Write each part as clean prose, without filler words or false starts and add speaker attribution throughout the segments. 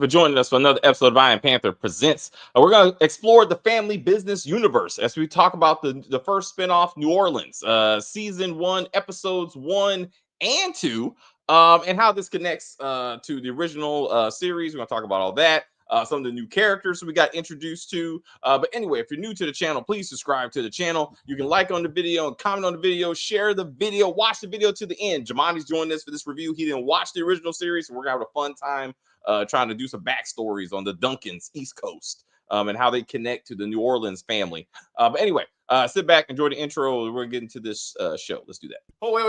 Speaker 1: for joining us for another episode of Iron Panther Presents. We're going to explore the family business universe as we talk about the first spinoff, New Orleans, season 1, episodes 1 and 2, and how this connects to the original series. We're going to talk about all that. Some of the new characters we got introduced to. But anyway, if you're new to the channel, please subscribe to the channel. You can like on the video and comment on the video, share the video, watch the video to the end. Jamani's joining us for this review. He didn't watch the original series, so we're going to have a fun time trying to do some backstories on the Duncans East Coast and how they connect to the New Orleans family. But anyway, sit back, enjoy the intro. We're getting to this show. Let's do that.
Speaker 2: Oh, wait.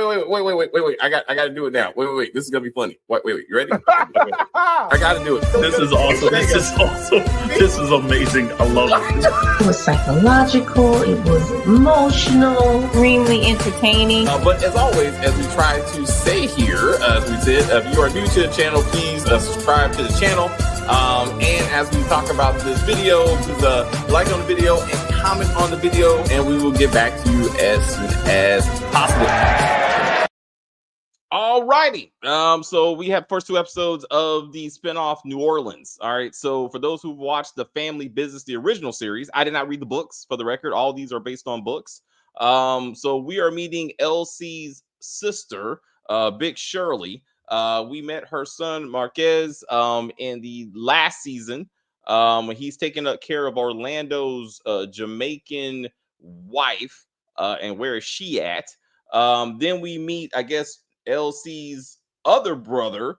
Speaker 2: I got to do it now. Wait. This is going to be funny. Wait. You ready? Wait. I got to do it.
Speaker 3: This is awesome. This is awesome. This is amazing. I love it.
Speaker 4: It was psychological. It was emotional.
Speaker 5: Extremely entertaining.
Speaker 2: But as always, as we try to say here, as we said, if you are new to the channel, please subscribe to the channel. And as we talk about this video, please like on the video and comment on the video, and we will get back to you as soon as possible.
Speaker 1: All righty. So we have first 2 episodes of the spinoff New Orleans. All right. So for those who've watched the Family Business, the original series, I did not read the books for the record. All these are based on books. So we are meeting Elsie's sister, Big Shirley. We met her son Marquez in the last season. He's taking up care of Orlando's Jamaican wife. And where is she at? Then we meet, I guess, LC's other brother,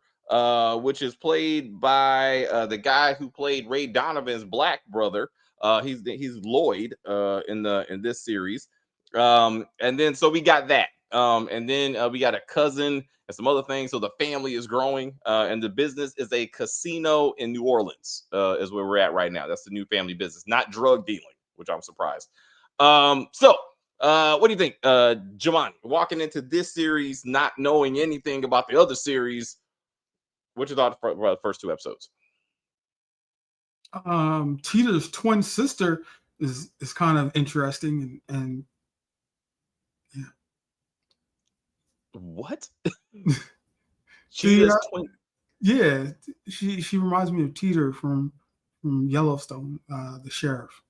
Speaker 1: which is played by the guy who played Ray Donovan's black brother. He's Lloyd in this series. And then so we got that. And then we got a cousin and some other things. So the family is growing, and the business is a casino in New Orleans, is where we're at right now. That's the new family business, not drug dealing, which I'm surprised. What do you think, Jamani, walking into this series, not knowing anything about the other series? What you thought about the first 2 episodes?
Speaker 6: Cheetah's twin sister is kind of interesting, and yeah.
Speaker 1: What?
Speaker 6: Cheetah's
Speaker 1: twin.
Speaker 6: Yeah, she reminds me of Teeter from Yellowstone, the sheriff.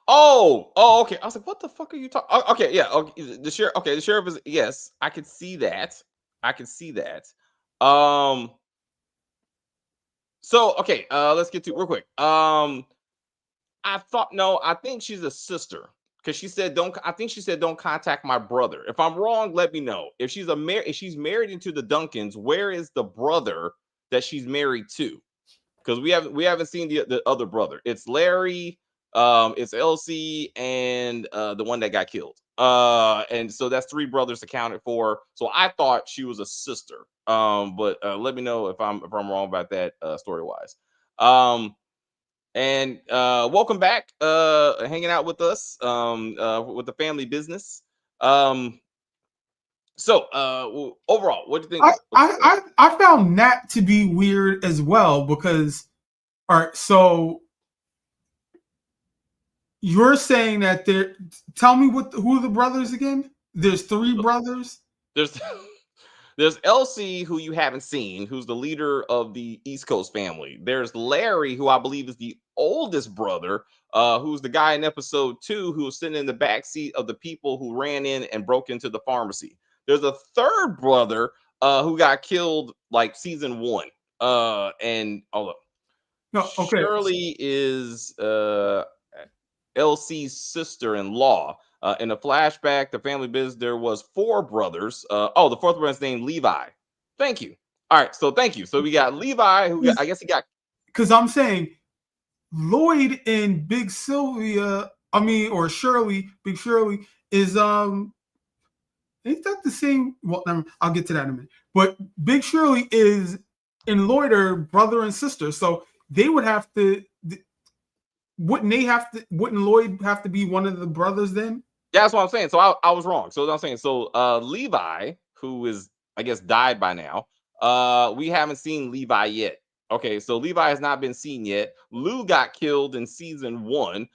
Speaker 1: Oh, okay. I was like, what the fuck are you talking? Okay, yeah. Okay, the sheriff. Okay, the sheriff is, yes. I could see that. So okay, let's get to it real quick. I think she's a sister because she said don't. I think she said don't contact my brother. If I'm wrong, let me know. If she's married into the Duncans, where is the brother that she's married to? Because we haven't seen the other brother. It's Larry. It's Elsie and the one that got killed. And so that's 3 brothers accounted for. So I thought she was a sister. But let me know if I'm wrong about that story wise. And welcome back, hanging out with us with the family business. So overall, what do you think?
Speaker 6: I found Nat to be weird as well because, all right, so you're saying that tell me who are the brothers again? There's 3 brothers.
Speaker 1: There's Elsie, who you haven't seen, who's the leader of the East Coast family. There's Larry, who I believe is the oldest brother, who's the guy in episode 2 who was sitting in the back seat of the people who ran in and broke into the pharmacy. There's a 3rd brother who got killed like season 1. And Shirley is LC's sister-in-law. In a flashback, the family business, there was 4 brothers. The 4th brother's named Levi. Thank you. All right, so thank you. So we got Levi, who I guess he got.
Speaker 6: Because I'm saying Lloyd and Big Sylvia, or Shirley, Big Shirley is ain't that the same? Well, I'll get to that in a minute. But Big Shirley and Lloyd are brother and sister, so they would have to. Wouldn't Lloyd have to be one of the brothers then?
Speaker 1: Yeah, that's what I'm saying. So I was wrong. So I'm saying, Levi, who is, I guess, died by now, we haven't seen Levi yet. Okay, so Levi has not been seen yet. Lou got killed in season 1.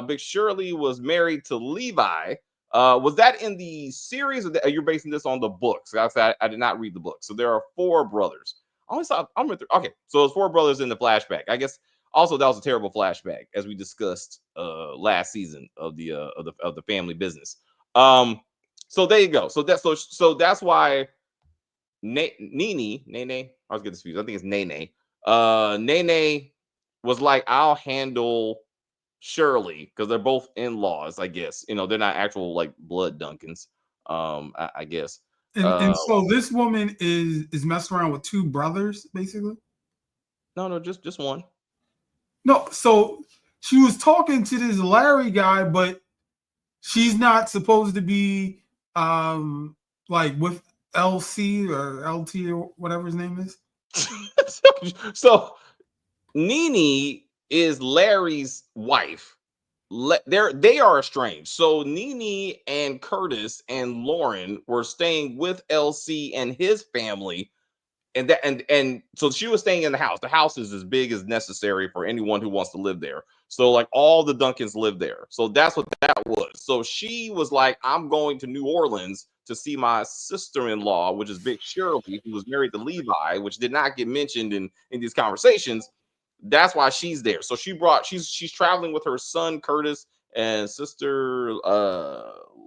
Speaker 1: Big Shirley was married to Levi. Was that in the series, or are you basing this on the books? I did not read the book. So there are 4 brothers. I only saw. I'm with. Okay, so it's 4 brothers in the flashback. I guess also that was a terrible flashback, as we discussed last season of the family business. So there you go. So that's why Nene. I was getting confused. I think it's Nene. Nene was like, I'll handle Shirley because they're both in-laws. I guess they're not actual like blood Duncans. I guess.
Speaker 6: And so this woman is messing around with 2 brothers, basically.
Speaker 1: No, just one.
Speaker 6: No, so she was talking to this Larry guy, but she's not supposed to be like with LC or LT or whatever his name is.
Speaker 1: So Nene is Larry's wife. They are estranged. So Nene and Curtis and Lauren were staying with LC and his family, and so she was staying in the house. The house is as big as necessary for anyone who wants to live there. So like all the Duncans live there. So that's what that was. So she was like, I'm going to New Orleans to see my sister-in-law, which is Big Shirley, who was married to Levi, which did not get mentioned in these conversations. That's why she's there. So she's traveling with her son Curtis and sister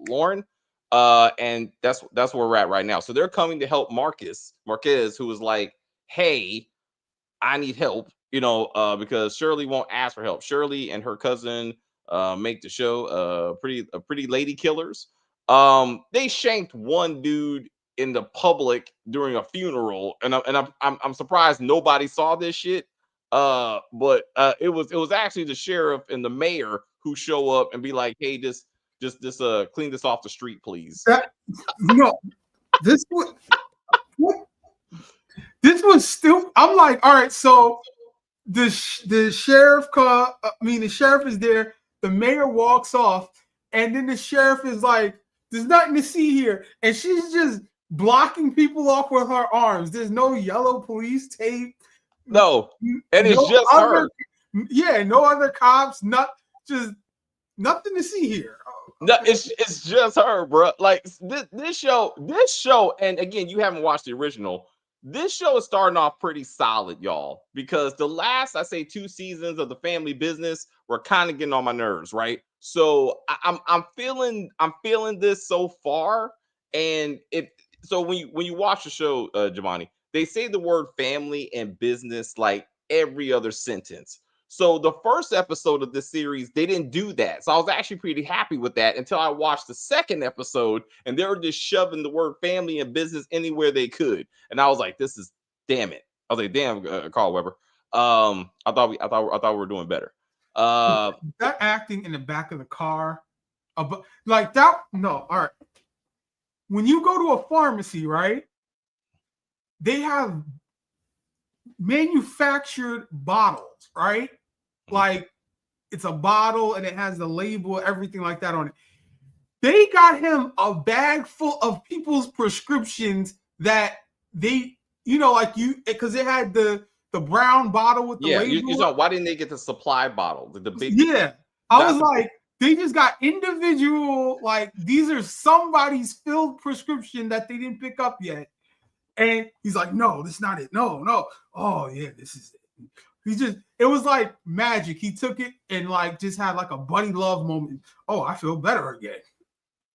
Speaker 1: Lauren. And that's where we're at right now. So they're coming to help Marquez, who was like, hey, I need help, because Shirley won't ask for help. Shirley and her cousin make the show pretty lady killers. They shanked one dude in the public during a funeral, and I'm surprised nobody saw this shit. But it was actually the sheriff and the mayor who show up and be like, hey, just clean this off the street, please.
Speaker 6: No, this was this was still. I'm like, all right, so the sheriff the sheriff is there. The mayor walks off, and then the sheriff is like, "There's nothing to see here," and she's just blocking people off with her arms. There's no yellow police tape.
Speaker 1: No, and it's just her.
Speaker 6: Yeah, no other cops. Just nothing to see here.
Speaker 1: No, it's just her, bro. Like this show, and again, you haven't watched the original. This show is starting off pretty solid, y'all, because the last, I say, 2 seasons of the family business were kind of getting on my nerves, right? So I'm feeling this so far, and when you watch the show, Giovanni, they say the word family and business like every other sentence. So the first episode of this series, they didn't do that. So I was actually pretty happy with that until I watched the second episode, and they were just shoving the word family and business anywhere they could. And I was like, damn it. I was like, damn, Carl Weber. I thought we were doing better.
Speaker 6: That acting in the back of the car, like that. No, all right. When you go to a pharmacy, right? They have manufactured bottles, right? Like it's a bottle and it has the label, everything like that on it. They got him a bag full of people's prescriptions that they, because it had the brown bottle with the label.
Speaker 1: Why didn't they get the supply bottle? The big.
Speaker 6: Yeah, I was like, they just got individual, like these are somebody's filled prescription that they didn't pick up yet. And he's like, no, this is not it. No. Oh yeah, this is it. It was like magic. He took it and like just had like a buddy love moment. Oh, I feel better again.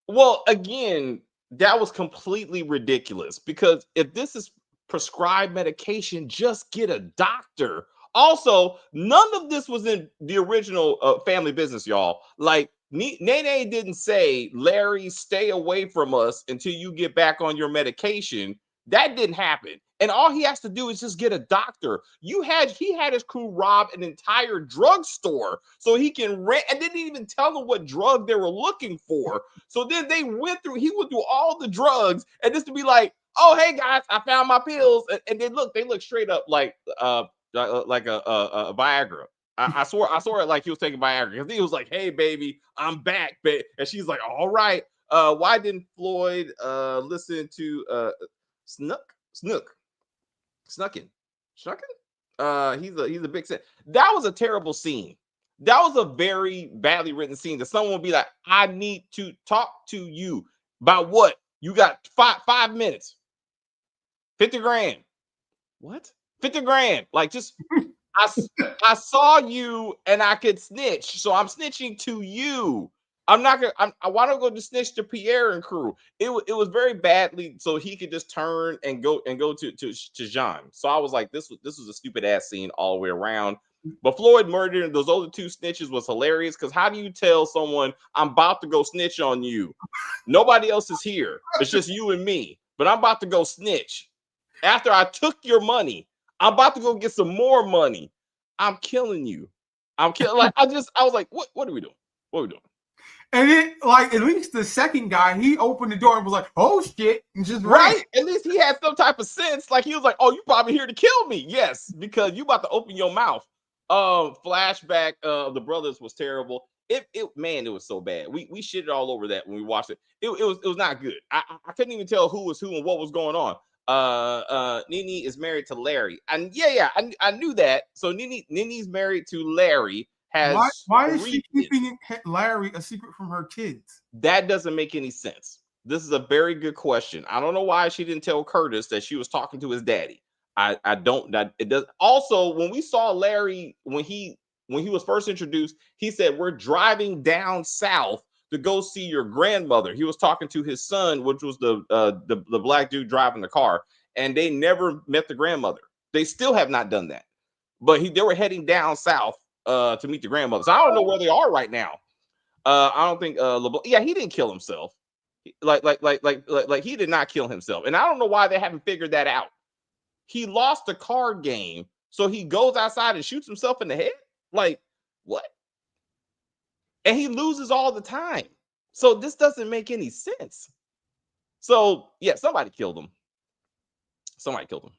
Speaker 1: Well, again, that was completely ridiculous because if this is prescribed medication, just get a doctor. Also, none of this was in the original family business, y'all. Like Nene didn't say, Larry, stay away from us until you get back on your medication. That didn't happen. And all he has to do is just get a doctor. He had his crew rob an entire drugstore so he can rent, and didn't even tell them what drug they were looking for. So then he went through all the drugs, and just to be like, oh, hey guys, I found my pills. And they look straight up like a Viagra. I swore it like he was taking Viagra, because he was like, hey baby, I'm back, babe. And she's like, all right. Why didn't Floyd listen to Snucken? He's a big set. That was a terrible scene. That was a very badly written scene that someone would be like, I need to talk to you about what? You got 5 minutes. 50 grand. What? 50 grand. Like, just I saw you and I could snitch, so I'm snitching to you. I'm not gonna. I want to go to snitch to Pierre and crew. It was very badly, so he could just turn and go to Jean. So I was like, this was a stupid ass scene all the way around. But Floyd murdering those other two snitches was hilarious because how do you tell someone I'm about to go snitch on you? Nobody else is here. It's just you and me. But I'm about to go snitch. After I took your money, I'm about to go get some more money. I'm killing you. I'm killing. Like I was like, what are we doing? What are we doing?
Speaker 6: And then, like, at least the second guy, he opened the door and was like, "Oh shit!" and just
Speaker 1: Right.
Speaker 6: ran.
Speaker 1: At least he had some type of sense. Like he was like, "Oh, you probably here to kill me." Yes, because you about to open your mouth. Flashback of the brothers was terrible. It man, it was so bad. We shitted all over that when we watched it. It was not good. I couldn't even tell who was who and what was going on. Nene is married to Larry, and I knew that. So Nene's married to Larry.
Speaker 6: Why is she keeping Larry a secret from her kids?
Speaker 1: That doesn't make any sense. This is a very good question. I don't know why she didn't tell Curtis that she was talking to his daddy. I don't. That it does. Also, when we saw Larry when he was first introduced, he said we're driving down south to go see your grandmother. He was talking to his son, which was the black dude driving the car, and they never met the grandmother. They still have not done that. But they were heading down south to meet the grandmother. So I don't know where they are right now. I don't think LeBlanc. Yeah, he didn't kill himself. Like he did not kill himself, and I don't know why they haven't figured that out. He lost a card game, so he goes outside and shoots himself in the head. Like what? And he loses all the time. So this doesn't make any sense. So yeah, somebody killed him. Somebody killed him.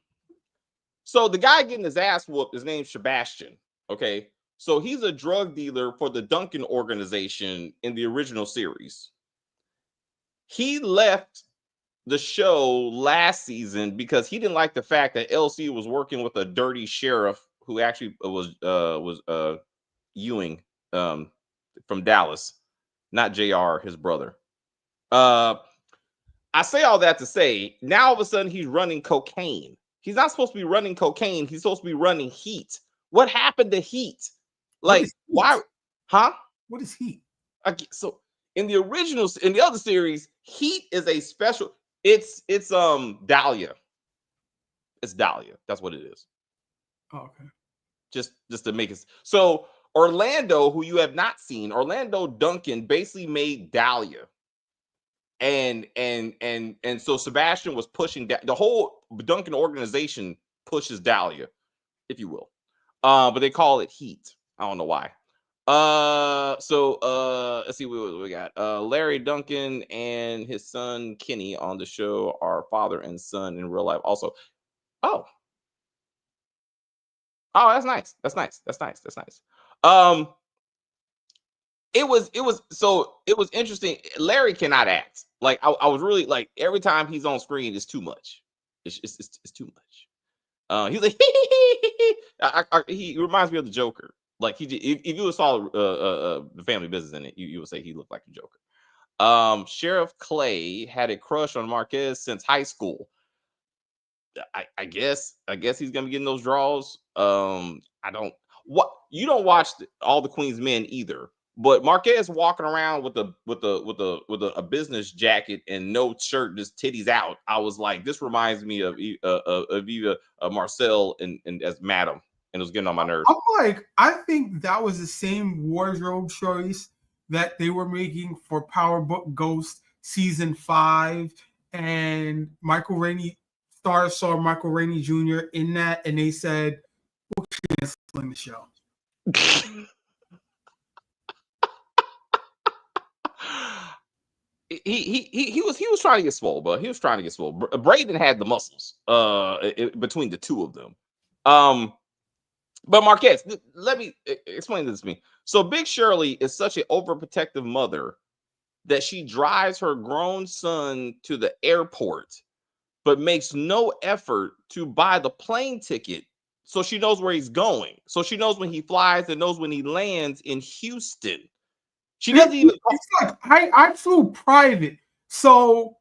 Speaker 1: So the guy getting his ass whooped, his name's Sebastian. Okay. So he's a drug dealer for the Duncan organization in the original series. He left the show last season because he didn't like the fact that LC was working with a dirty sheriff who actually was Ewing from Dallas, not JR, his brother. I say all that to say now all of a sudden he's running cocaine. He's not supposed to be running cocaine. He's supposed to be running heat. What happened to heat? Like, why? Huh?
Speaker 6: What is heat?
Speaker 1: So in the original, in the other series, heat is a special. It's Dahlia. It's Dahlia. That's what it is.
Speaker 6: Oh, okay.
Speaker 1: Just to make it so. Orlando, who you have not seen, Orlando Duncan basically made Dahlia. And so Sebastian was pushing the whole Duncan organization pushes Dahlia, if you will. But they call it heat. I don't know why. Let's see what we got. Larry Duncan and his son Kenny on the show are father and son in real life. Also, oh, that's nice. That's nice. It was interesting. Larry cannot act. Like I was really like every time he's on screen, it's too much. It's too much. He's like he reminds me of the Joker. Like if you saw the Family Business in it, you would say he looked like the Joker. Sheriff Clay had a crush on Marquez since high school. I guess he's gonna be getting those draws. You don't watch all the Queen's Men either. But Marquez walking around with a business jacket and no shirt, just titties out. I was like, this reminds me of Eva Marcel and as Madam, and it was getting on my nerves.
Speaker 6: I'm like, I think that was the same wardrobe choice that they were making for Power Book Ghost season 5, and Michael Rainey stars saw Michael Rainey Jr. in that, and they said, "We'll cancel the show."
Speaker 1: He was trying to get swole, but he was trying to get swole. Braden had the muscles between the two of them. But Marquez, let me explain this to me. So Big Shirley is such an overprotective mother that she drives her grown son to the airport, but makes no effort to buy the plane ticket so she knows where he's going. So she knows when he flies and knows when he lands in Houston. She doesn't even.
Speaker 6: It's like I flew private. So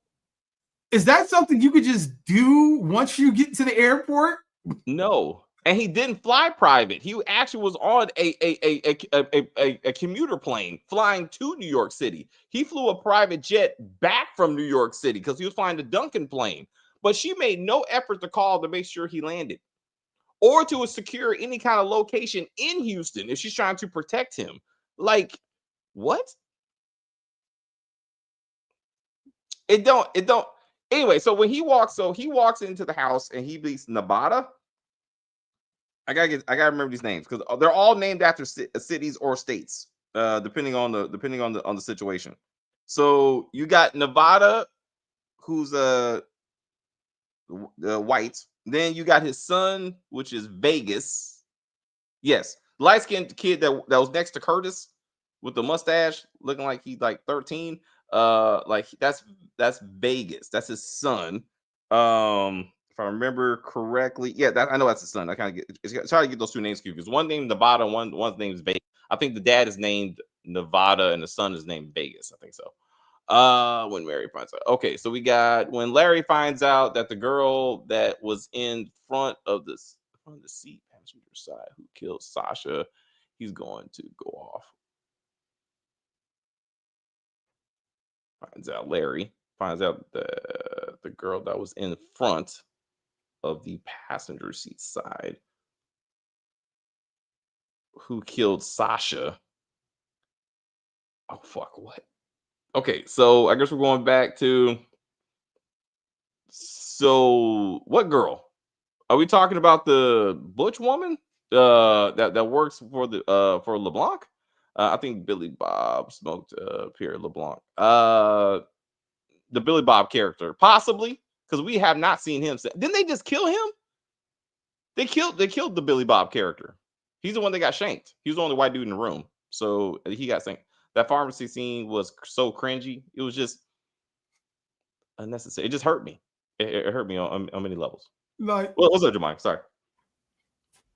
Speaker 6: is that something you could just do once you get to the airport?
Speaker 1: No, and he didn't fly private. He actually was on a commuter plane flying to New York City. He flew a private jet back from New York City because he was flying the Duncan plane. But she made no effort to call to make sure he landed or to secure any kind of location in Houston if she's trying to protect him. Like, what? It don't. Anyway, so when he walks into the house and he meets Nevada. I gotta remember these names because they're all named after cities or states, depending on the situation. So you got Nevada, who's white. Then you got his son, which is Vegas. Yes, light skinned kid that was next to Curtis with the mustache, looking like he's like 13. Like that's Vegas. That's his son. If I remember correctly, yeah, I know that's his son. I kind of try to get those two names confused. One named Nevada, one's name is Vegas. I think the dad is named Nevada and the son is named Vegas. I think so. When Mary finds out. Okay, so we got when Larry finds out that the girl that was in front of the seat passenger side who killed Sasha, he's going to go off. Larry finds out the girl that was in front of the passenger seat side who killed Sasha. Oh fuck, what? Okay, so I guess we're going back to what girl? Are we talking about the butch woman that works for LeBlanc? I think Billy Bob smoked Pierre LeBlanc. The Billy Bob character, possibly, because we have not seen him. Didn't they just kill him? They killed the Billy Bob character. He's the one that got shanked. He was the only white dude in the room, so he got shanked. That pharmacy scene was so cringy. It was just unnecessary. It just hurt me. It hurt me on many levels.
Speaker 6: Like,
Speaker 1: what's up, Jemima? Sorry.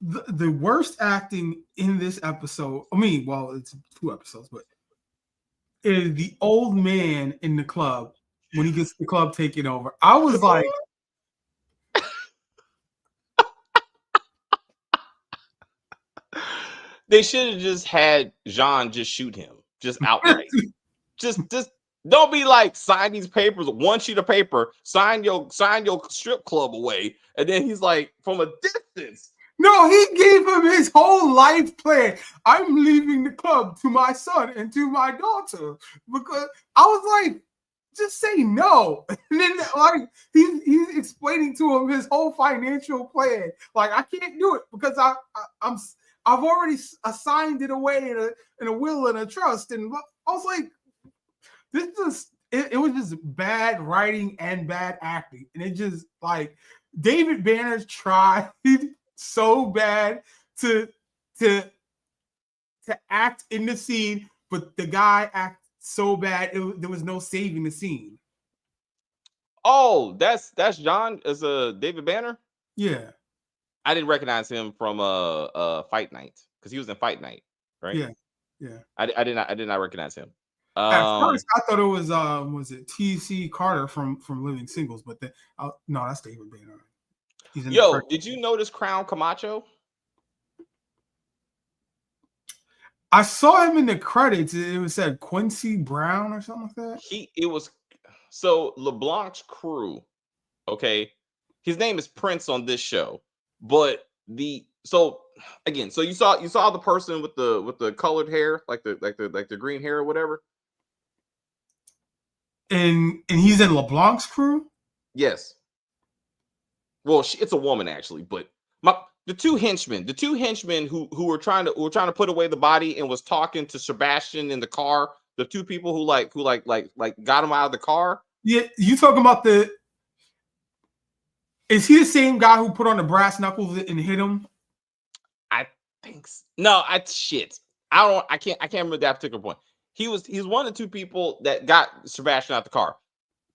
Speaker 6: The worst acting in this episode. I mean, well, it's 2 episodes, but is the old man in the club when he gets the club taken over. I was like,
Speaker 1: they should have just had Jean just shoot him, just outright. just don't be like, sign these papers, one sheet of paper, sign your strip club away, and then he's like, from a distance.
Speaker 6: No, he gave him his whole life plan. I'm leaving the club to my son and to my daughter because I was like, just say no. And then like he's explaining to him his whole financial plan. Like, I can't do it because I've already assigned it away in a will and a trust. And I was like, it was just bad writing and bad acting. And it just like David Banner tried so bad to act in the scene, but the guy acted so bad there was no saving the scene.
Speaker 1: Oh, that's John as a David Banner.
Speaker 6: Yeah,
Speaker 1: I didn't recognize him from Fight Night because he was in Fight Night, right?
Speaker 6: Yeah.
Speaker 1: I did not recognize him.
Speaker 6: At first, I thought it was it T.C. Carter from Living Singles, but no, that's David Banner.
Speaker 1: Yo, did you notice Crown Camacho?
Speaker 6: I saw him in the credits. It was said Quincy Brown or something like that.
Speaker 1: It was so LeBlanc's crew. Okay, his name is Prince on this show, but you saw the person with the colored hair, like the green hair or whatever.
Speaker 6: And he's in LeBlanc's crew.
Speaker 1: Yes. Well, it's a woman actually, but the two henchmen who were trying to put away the body and was talking to Sebastian in the car. The two people who got him out of the car.
Speaker 6: Yeah, you talking about is he the same guy who put on the brass knuckles and hit him?
Speaker 1: I think so. No, I can't remember that particular point. He's one of the two people that got Sebastian out the car.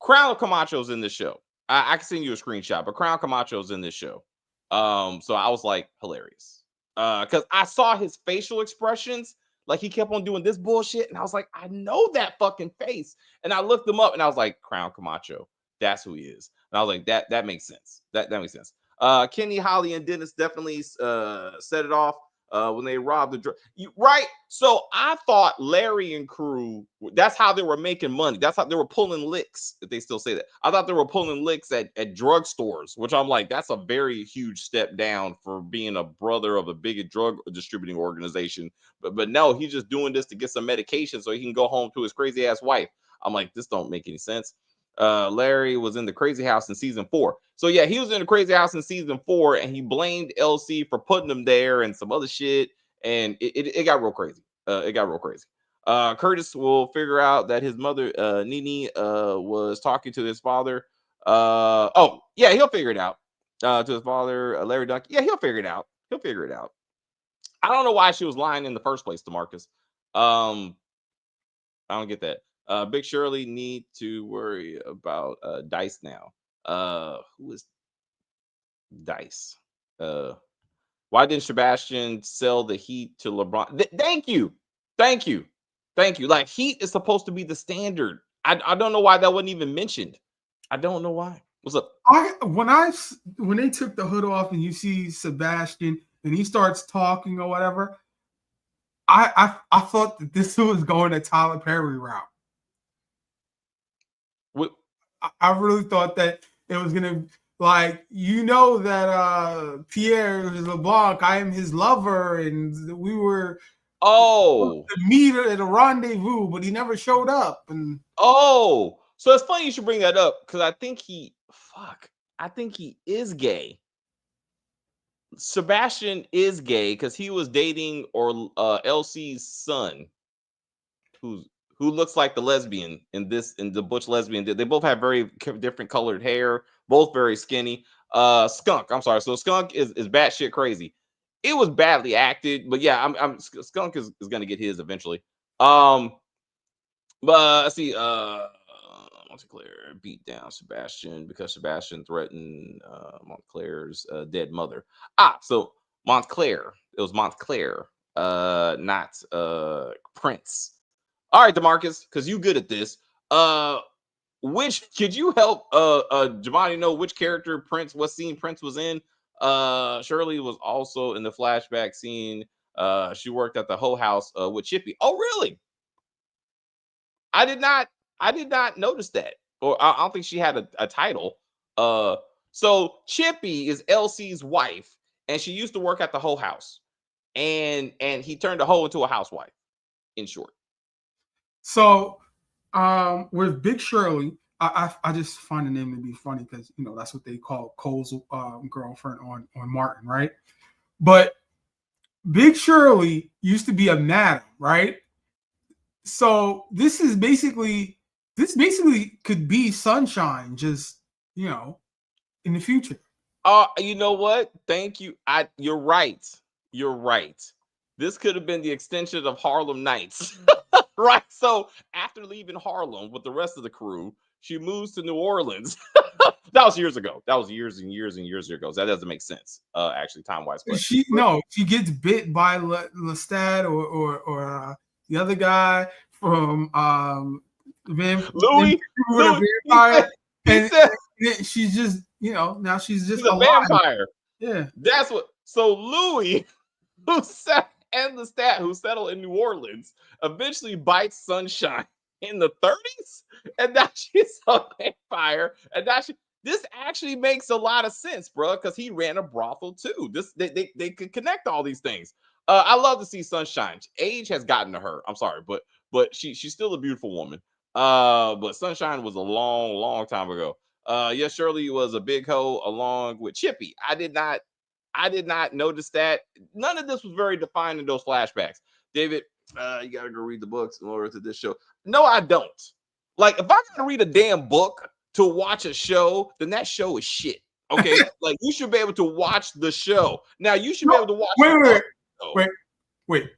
Speaker 1: Crown Camacho's in this show. I can send you a screenshot, but Crown Camacho's in this show. So I was like, hilarious. Because I saw his facial expressions, like he kept on doing this bullshit, and I was like, I know that fucking face. And I looked him up, and I was like, Crown Camacho, that's who he is. And I was like, that makes sense. That makes sense. Kenny, Holly, and Dennis definitely set it off when they robbed the right. So I thought Larry and crew, that's how they were making money. That's how they were pulling licks, if they still say that. I thought they were pulling licks at drugstores, which I'm like, that's a very huge step down for being a brother of a big drug distributing organization. But no, he's just doing this to get some medication so he can go home to his crazy ass wife. I'm like, this don't make any sense. Larry was in the crazy house in season 4. So yeah, he was in the crazy house in season 4, and he blamed LC for putting him there and some other shit, and it got real crazy. It got real crazy. Curtis will figure out that his mother, Nene, was talking to his father. Oh yeah, he'll figure it out. To his father, Larry Duncan. Yeah, he'll figure it out. He'll figure it out. I don't know why she was lying in the first place to Marcus. I don't get that. Big Shirley need to worry about Dice now. Who is Dice? Why didn't Sebastian sell the Heat to LeBron? Thank you. Like, Heat is supposed to be the standard. I don't know why that wasn't even mentioned. I don't know why. What's up?
Speaker 6: When they took the hood off and you see Sebastian and he starts talking or whatever, I thought that this was going a Tyler Perry route.
Speaker 1: What?
Speaker 6: I really thought that it was gonna, like, that Pierre is LeBlanc, I am his lover, and we were to meet at a rendezvous, but he never showed up. And
Speaker 1: so it's funny you should bring that up, because I think he is gay. Sebastian is gay because he was dating LC's son, who looks like the lesbian in the Butch lesbian. They both have very different colored hair, both very skinny. Skunk, I'm sorry. So Skunk is batshit crazy. It was badly acted, but yeah, Skunk is gonna get his eventually. But let's see. Montclair beat down Sebastian because Sebastian threatened Montclair's dead mother. So Montclair. It was Montclair, not Prince. All right, DeMarcus, because you good at this. Which could you help Giovanni know which character Prince, what scene Prince was in? Shirley was also in the flashback scene. She worked at the Hoe House with Chippy. Oh, really? I did not notice that. Or I don't think she had a title. So Chippy is LC's wife, and she used to work at the Hoe House. And he turned the hoe into a housewife, in short.
Speaker 6: So with Big Shirley, I just find the name to be funny because that's what they call Cole's girlfriend on Martin, right? But Big Shirley used to be a madam, right? So this basically could be Sunshine, just in the future.
Speaker 1: You know what? Thank you. You're right. You're right. This could have been the extension of Harlem Nights. Right. So after leaving Harlem with the rest of the crew, she moves to New Orleans. That was years ago. That was years and years and years ago. So that doesn't make sense, actually, time-wise.
Speaker 6: She gets bit by Lestat or the other guy from
Speaker 1: Louis
Speaker 6: vampire. And she's just, now she's just
Speaker 1: a vampire.
Speaker 6: Yeah.
Speaker 1: That's what. So Louis, and Lestat, who settled in New Orleans, eventually bites Sunshine in the 30s, and now she's a vampire. And now this actually makes a lot of sense, bro, because he ran a brothel too. They could connect all these things. I love to see Sunshine. Age has gotten to her. I'm sorry, but she's still a beautiful woman. But Sunshine was a long time ago. Yes, Shirley was a big hoe along with Chippy. I did not notice that. None of this was very defined in those flashbacks. David, you gotta go read the books in order to this show. No, I don't. Like, if I gotta read a damn book to watch a show, then that show is shit. Okay, like, you should be able to watch the show. Now you should be able to watch.
Speaker 6: Wait.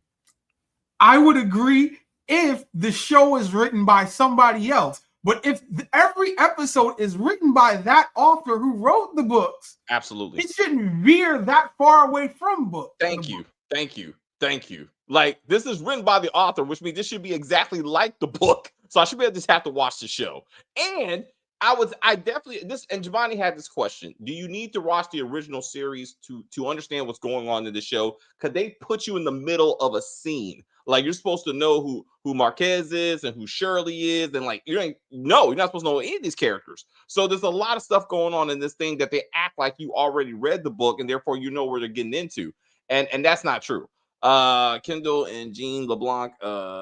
Speaker 6: I would agree if the show is written by somebody else. But if every episode is written by that author who wrote the books,
Speaker 1: absolutely,
Speaker 6: it shouldn't veer that far away from books.
Speaker 1: Thank you. Like, this is written by the author, which means this should be exactly like the book. So I should be able to just have to watch the show. And I definitely this, and Giovanni had this question. Do you need to watch the original series to understand what's going on in the show? Because they put you in the middle of a scene. Like you're supposed to know who Marquez is and who Shirley is, and like you're not supposed to know any of these characters. So there's a lot of stuff going on in this thing that they act like you already read the book, and therefore you know where they're getting into. And that's not true. Kendall and Jean LeBlanc,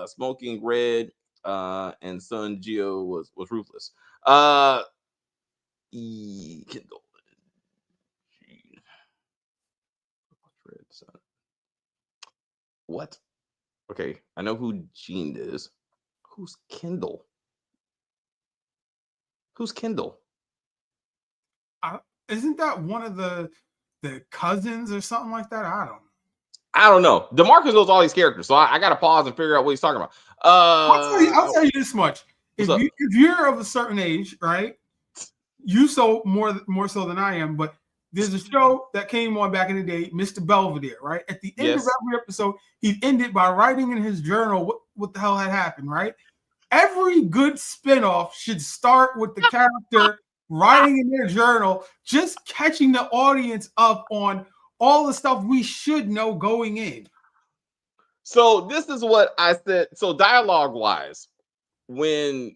Speaker 1: smoking red, and Sun Geo was ruthless. Kindle. What? Okay, I know who Gene is. Who's Kindle? Who's Kindle?
Speaker 6: Isn't that one of the cousins or something like that?
Speaker 1: I don't know. DeMarcus knows all these characters, so I got to pause and figure out what he's talking about.
Speaker 6: I'll tell you this much: if you're of a certain age, right? You more so than I am, but there's a show that came on back in the day, Mr. Belvedere, right? At the end of every episode, he ended by writing in his journal what the hell had happened, right? Every good spinoff should start with the character writing in their journal, just catching the audience up on all the stuff we should know going in.
Speaker 1: So this is what I said. So dialogue wise, when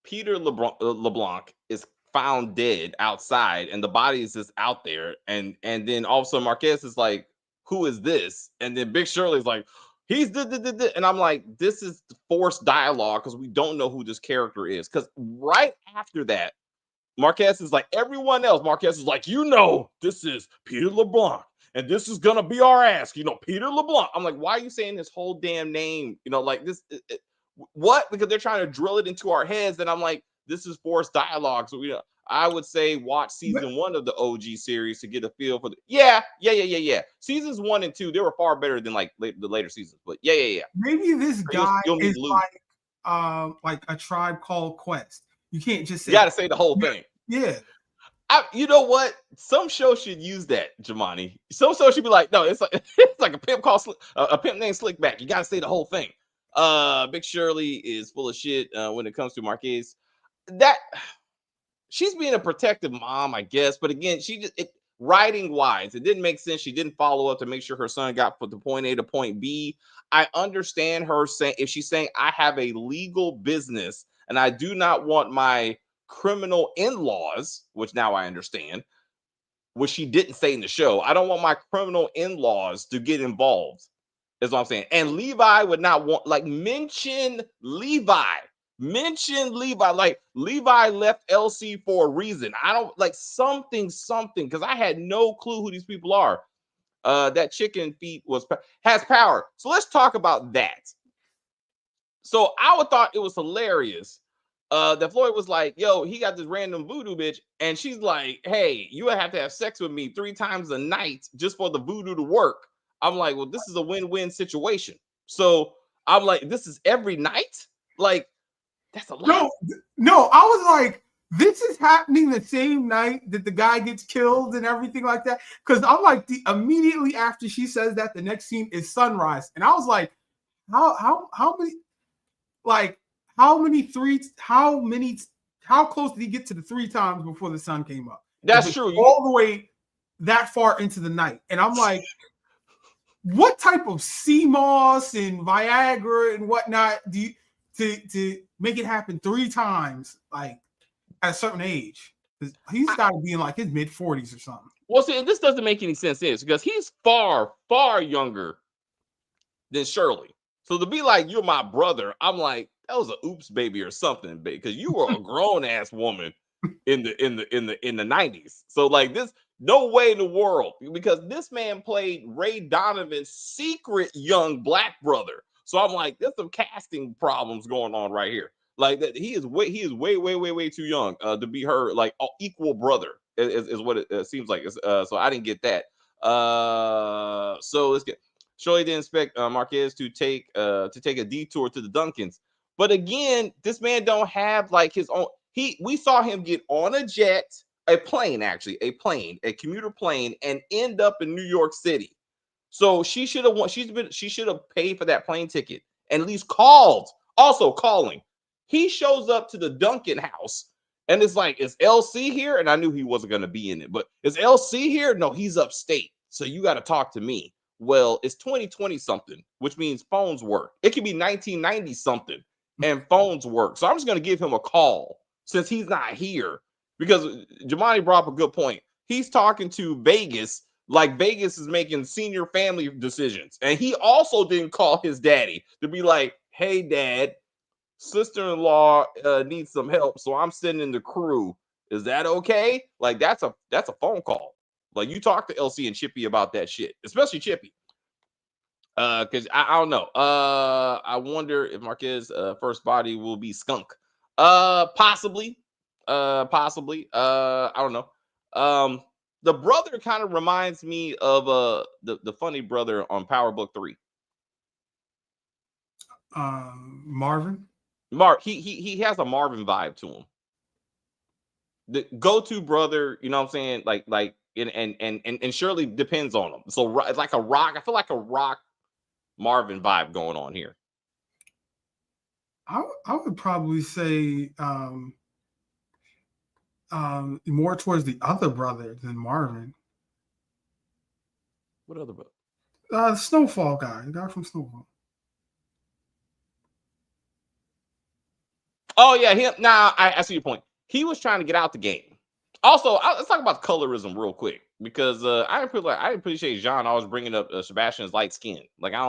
Speaker 1: Peter LeBlanc is found dead outside and the body is just out there, and then all of a sudden Marquez is like, who is this? And then Big Shirley's like, he's the, and I'm like, this is forced dialogue because we don't know who this character is. Because right after that, Marquez is like everyone else. Marquez is like, this is Peter LeBlanc, and this is gonna be our ass. Peter LeBlanc. I'm like, why are you saying this whole damn name? Like this. What? Because they're trying to drill it into our heads, and I'm like, this is forced dialogue. So I would say watch season 1 of the OG series to get a feel for the yeah. Seasons 1 and 2, they were far better than like the later seasons. But yeah.
Speaker 6: Maybe this guy is like a Tribe Called Quest. You can't just say.
Speaker 1: You got to say the whole thing.
Speaker 6: Yeah.
Speaker 1: You know what? Some shows should use that, Jamani. Some shows should be like, no, it's like a pimp called a pimp named Slickback. You got to say the whole thing. Big Shirley is full of shit when it comes to Marquez. That she's being a protective mom, I guess. But again, writing wise, it didn't make sense. She didn't follow up to make sure her son got from the point A to point B. I understand her saying, if she's saying, I have a legal business and I do not want my criminal in-laws, which now I understand, which she didn't say in the show. I don't want my criminal in-laws to get involved, is what I'm saying. And Levi would not want, like, mention Levi. Like, Levi left LC for a reason. I don't, like, something, because I had no clue who these people are. That chicken feet has power. So let's talk about that. So I would thought it was hilarious that Floyd was like, yo, he got this random voodoo bitch. And she's like, hey, you would have to have sex with me 3 times a night just for the voodoo to work. I'm like, well, this is a win-win situation. So I'm like, this is every night? Like, that's a lot.
Speaker 6: No, I was like, this is happening the same night that the guy gets killed and everything like that. Because I'm like, immediately after she says that, the next scene is sunrise. And I was like, how close did he get to the 3 times before the sun came up?
Speaker 1: That's true.
Speaker 6: All the way that far into the night. And I'm like, what type of sea moss and Viagra and whatnot do you to make it happen 3 times, like at a certain age? He's got to be in like his mid-40s or something.
Speaker 1: Well, see, this doesn't make any sense because he's far, far younger than Shirley. So to be like, you're my brother, I'm like, that was a oops baby or something, because you were a grown ass woman in the 90s. So like this, no way in the world, because this man played Ray Donovan's secret young black brother. So I'm like, there's some casting problems going on right here. Like that, he is way too young to be her like equal brother is what it seems like. So I didn't get that. So let's get. Shirley didn't expect Marquez to take a detour to the Duncans, but again, this man don't have like his own. We saw him get on a jet, a commuter plane, and end up in New York City. So she should have paid for that plane ticket and at least called. Also calling. He shows up to the Duncan house and it's like, is LC here? And I knew he wasn't going to be in it, but is LC here? No, he's upstate. So you got to talk to me. Well, it's 2020 something, which means phones work. It could be 1990 something and phones work. So I'm just going to give him a call since he's not here, because Jamani brought up a good point. He's talking to Vegas like Vegas is making senior family decisions. And he also didn't call his daddy to be like, hey, dad, sister-in-law needs some help, so I'm sending the crew. Is that okay? Like, that's a phone call. Like, you talk to LC and Chippy about that shit, especially Chippy. Because I don't know. I wonder if Marquez first body will be Skunk. Possibly. Possibly. I don't know. The brother kind of reminds me of the funny brother on Power Book 3.
Speaker 6: Marvin.
Speaker 1: He has a Marvin vibe to him. The go-to brother, you know what I'm saying? Like and Shirley depends on him. So it's like a rock. I feel like a rock Marvin vibe going on here.
Speaker 6: I would probably say more towards the other brother than Marvin.
Speaker 1: What other brother?
Speaker 6: Snowfall guy, the guy from Snowfall.
Speaker 1: Oh yeah, him. Nah, I see your point. He was trying to get out the game. Also, let's talk about colorism real quick, because I appreciate John always bringing up Sebastian's light skin. Like I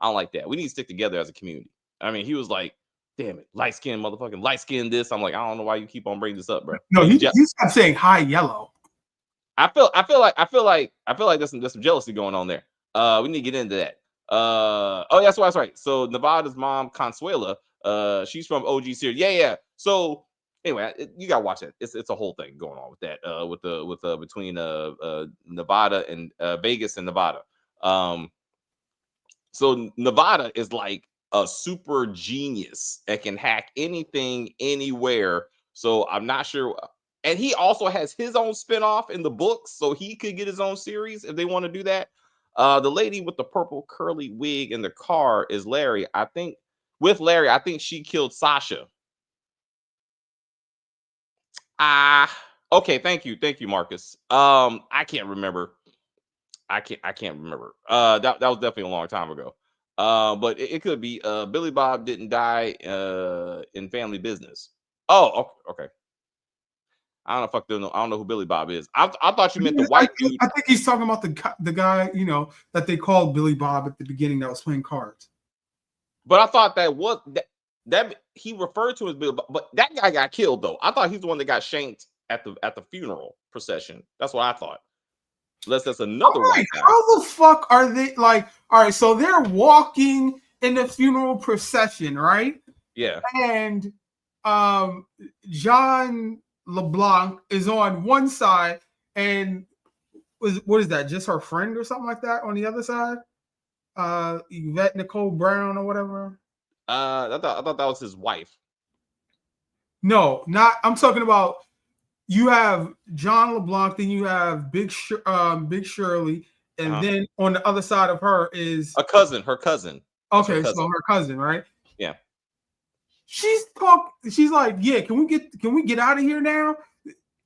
Speaker 1: don't like that. We need to stick together as a community. I mean, he was like, "Damn it, light skin, motherfucking light skin." This, I'm like, I don't know why you keep on bringing this up, bro.
Speaker 6: No, he kept saying high yellow.
Speaker 1: I feel like there's some jealousy going on there. We need to get into that. Oh, that's right. So Nevada's mom, Consuela, she's from OG series. Yeah. So anyway, you gotta watch it. It's a whole thing going on with that. With between Nevada and Vegas and Nevada. So Nevada is like a super genius that can hack anything, anywhere. So I'm not sure. And he also has his own spinoff in the books, so he could get his own series if they want to do that. The lady with the purple curly wig in the car is Larry. I think she killed Sasha. Okay, thank you, Marcus. I can't remember. I can't remember. That was definitely a long time ago. But it could be. Billy Bob didn't die in Family Business. Oh, okay. I don't know if I don't know who Billy Bob is. I thought you meant the white dude.
Speaker 6: I think he's talking about the guy, that they called Billy Bob at the beginning that was playing cards.
Speaker 1: But I thought that he referred to as Billy Bob, but that guy got killed though. I thought he's the one that got shanked at the funeral procession. That's what I thought. Unless that's another white guy.
Speaker 6: How the fuck are they like? All right, so they're walking in the funeral procession, right?
Speaker 1: Yeah.
Speaker 6: And John LeBlanc is on one side, and what is that? Just her friend or something like that on the other side? Yvette Nicole Brown or whatever.
Speaker 1: I thought that was his wife.
Speaker 6: No, not. I'm talking about. You have John LeBlanc, then you have Big Shirley, and then on the other side of her is
Speaker 1: her cousin.
Speaker 6: Okay, so her cousin, right?
Speaker 1: Yeah.
Speaker 6: She's like, yeah, can we get out of here now?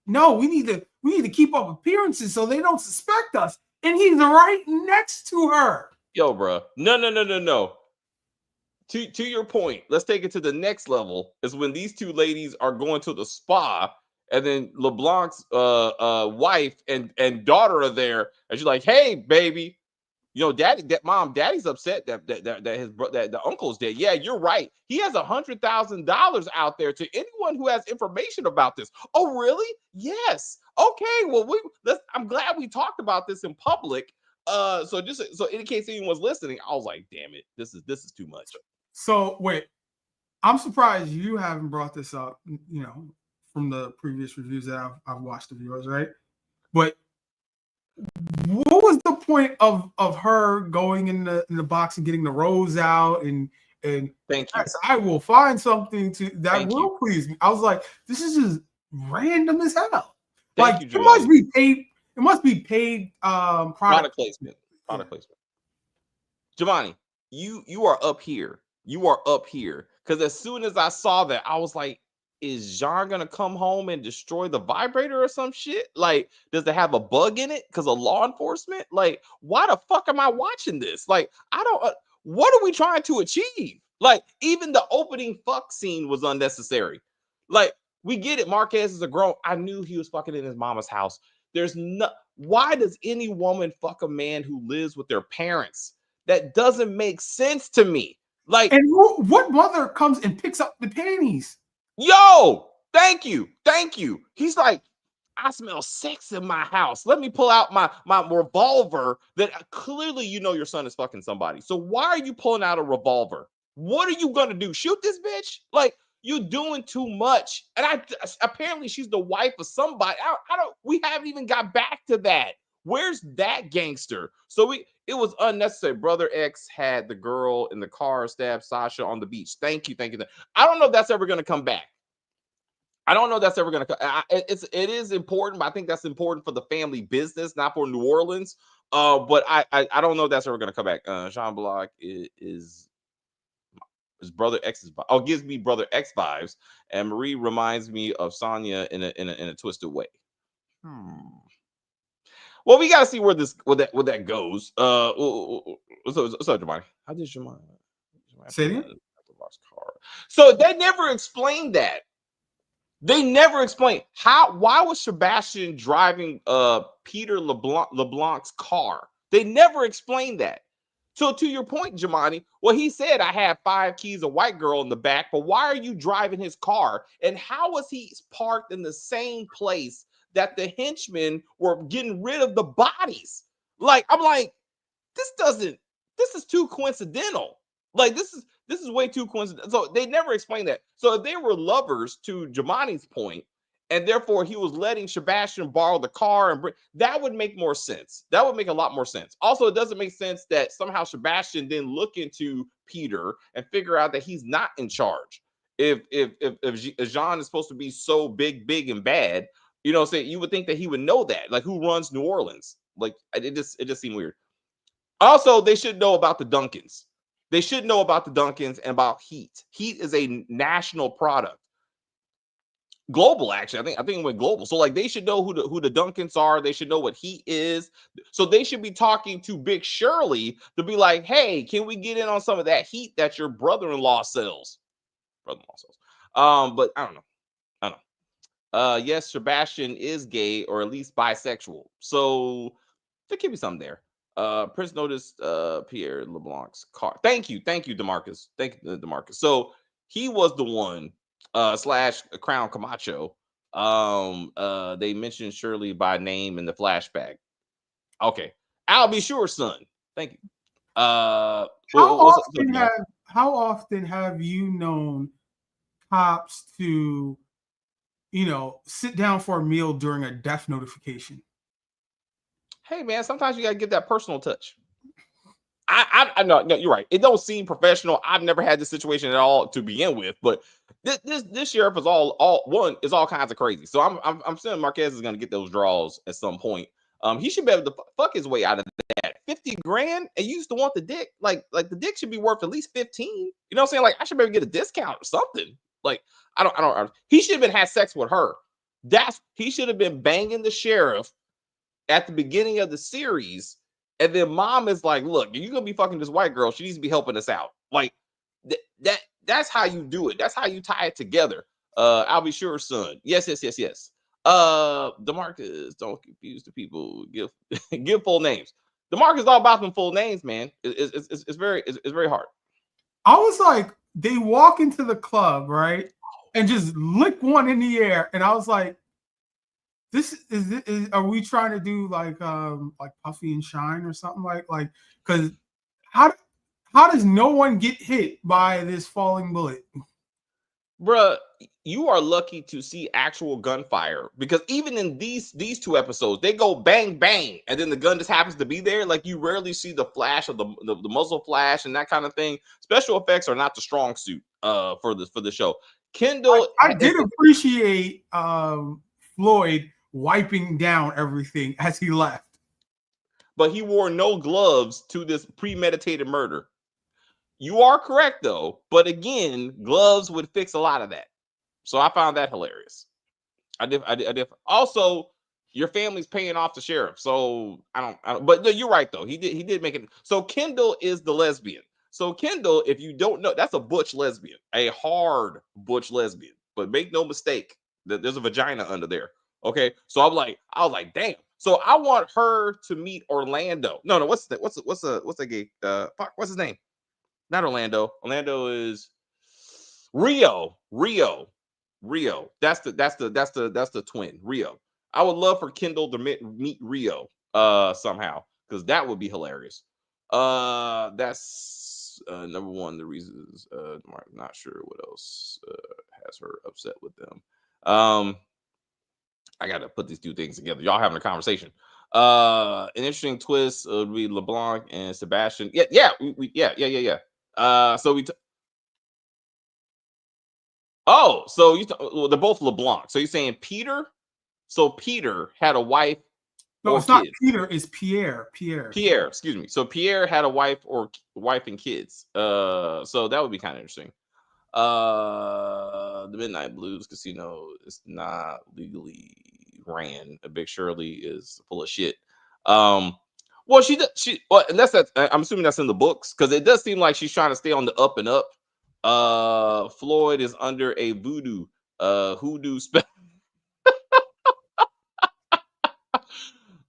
Speaker 6: No, we need to keep up appearances so they don't suspect us. And he's right next to her.
Speaker 1: Yo, bro. No. To your point, let's take it to the next level. Is when these two ladies are going to the spa, and then LeBlanc's wife and daughter are there, and she's like, "Hey, baby, daddy's upset that the uncle's dead. Yeah, you're right. He has $100,000 out there to anyone who has information about this. Oh, really? Yes. Okay. Well, I'm glad we talked about this in public. So in case anyone's listening, I was like, damn it, this is too much.
Speaker 6: So wait, I'm surprised you haven't brought this up. From the previous reviews that I've watched of yours, right? But what was the point of her going in the box and getting the rose out and
Speaker 1: thank you.
Speaker 6: I will find something that will please me. I was like, this is just random as hell. It must be paid. It must be paid product
Speaker 1: placement. Product placement. Giovanni, you are up here. You are up here. Because as soon as I saw that, I was like, is Jean gonna come home and destroy the vibrator or some shit? Like, does it have a bug in it because of law enforcement? Like, why the fuck am I watching this? Like, I don't. What are we trying to achieve? Like, even the opening fuck scene was unnecessary. Like, we get it. Marquez is a grown. I knew he was fucking in his mama's house. There's no. Why does any woman fuck a man who lives with their parents? That doesn't make sense to me. Like,
Speaker 6: And what mother comes and picks up the panties?
Speaker 1: yo, thank you. He's like, I smell sex in my house. Let me pull out my revolver that clearly you know your son is fucking somebody. So why are you pulling out a revolver? What are you gonna do? Shoot this bitch? Like, you're doing too much. And apparently she's the wife of somebody. I don't. We haven't even got back to that. Where's that gangster? So it was unnecessary. Brother X had the girl in the car stab Sasha on the beach. Thank you. I don't know if that's ever gonna come back. I don't know if that's ever going to come. It is important, but I think that's important for the family business, not for New Orleans. But I don't know if that's ever going to come back. Jean Block is Brother X's. Oh, gives me Brother X vibes, and Marie reminds me of Sonya in a twisted way. Well, we got to see where that goes. What's up, Jamani? How did Jamani?
Speaker 6: Say it.
Speaker 1: So they never explained that. They never explained why was Sebastian driving Peter LeBlanc's car? They never explained that. So to your point, Jamani, well, he said I had 5 keys, a white girl in the back, but why are you driving his car? And how was he parked in the same place that the henchmen were getting rid of the bodies? Like, I'm like, this is too coincidental. Like, this is way too coincidental. So they never explained that. So if they were lovers, to Jamani's point, and therefore he was letting Sebastian borrow the car, and that would make more sense. That would make a lot more sense. Also, it doesn't make sense that somehow Sebastian then look into Peter and figure out that he's not in charge. If Jean is supposed to be so big and bad, say you would think that he would know that. Like, who runs New Orleans? Like, it just seemed weird. Also, they should know about the Duncans. They should know about the Duncans and about Heat. Heat is a national product. Global, actually. I think it went global. So, like, they should know who the Duncans are. They should know what Heat is. So they should be talking to Big Shirley to be like, hey, can we get in on some of that heat that your brother-in-law sells? Brother-in-law sells. But I don't know. Yes, Sebastian is gay or at least bisexual. So there could be something there. Prince noticed Pierre LeBlanc's car. Thank you, DeMarcus. Thank you, DeMarcus. So he was the one slash Crown Camacho. They mentioned Shirley by name in the flashback. Okay, I'll be sure, son. Thank you.
Speaker 6: How often have you known cops to, sit down for a meal during a death notification?
Speaker 1: Hey, man, sometimes you gotta get that personal touch. I know, no, you're right. It don't seem professional. I've never had this situation at all to begin with, but this sheriff is all kinds of crazy. So I'm saying Marquez is gonna get those draws at some point. He should be able to fuck his way out of that. 50 grand, and you used to want the dick. Like the dick should be worth at least 15. You know what I'm saying? Like, I should be able to get a discount or something. Like, I don't. He should have been had sex with her. He should have been banging the sheriff at the beginning of the series, and then mom is like, look, you're gonna be fucking this white girl, she needs to be helping us out. Like, that's how you do it. That's how you tie it together. I'll be sure, son. Yes. DeMarcus, don't confuse the people. Give full names. DeMarcus is all about them full names, man. It's very hard.
Speaker 6: I was like, they walk into the club, right, and just lick one in the air, and I was like, are we trying to do like Puffy and Shine or something like because how does no one get hit by this falling bullet?
Speaker 1: Bruh, you are lucky to see actual gunfire, because even in these 2 episodes, they go bang bang and then the gun just happens to be there. Like, you rarely see the flash of the muzzle flash and that kind of thing. Special effects are not the strong suit for the show. Kendall,
Speaker 6: I did appreciate Floyd wiping down everything as he left,
Speaker 1: but he wore no gloves to this premeditated murder. You are correct though, but again, gloves would fix a lot of that. So I found that hilarious. I did. Also, your family's paying off the sheriff, so I don't. But no, you're right though. He did make it. So Kendall is the lesbian. So Kendall, if you don't know, that's a butch lesbian, a hard butch lesbian. But make no mistake, that there's a vagina under there. Okay, so I was like, damn. So I want her to meet Orlando. No, what's that? What's the gay? Fuck, what's his name? Not Orlando. Orlando is Rio. That's the twin. Rio. I would love for Kendall to meet Rio somehow, because that would be hilarious. That's number one. The reasons I'm not sure what else has her upset with them. I gotta put these two things together. Y'all having a conversation. An interesting twist would be LeBlanc and Sebastian. Yeah. So we Oh, so well, they're both LeBlanc. So you're saying Peter? So Peter had a wife
Speaker 6: No,
Speaker 1: or
Speaker 6: it's not
Speaker 1: kids.
Speaker 6: Peter. It's Pierre. Pierre.
Speaker 1: Pierre, excuse me. So Pierre had a wife or wife and kids. So that would be kind of interesting. The Midnight Blues Casino is not legally ran. Big Shirley is full of shit. Well, well, unless that's, I'm assuming that's in the books, because it does seem like she's trying to stay on the up and up. Floyd is under a hoodoo spell.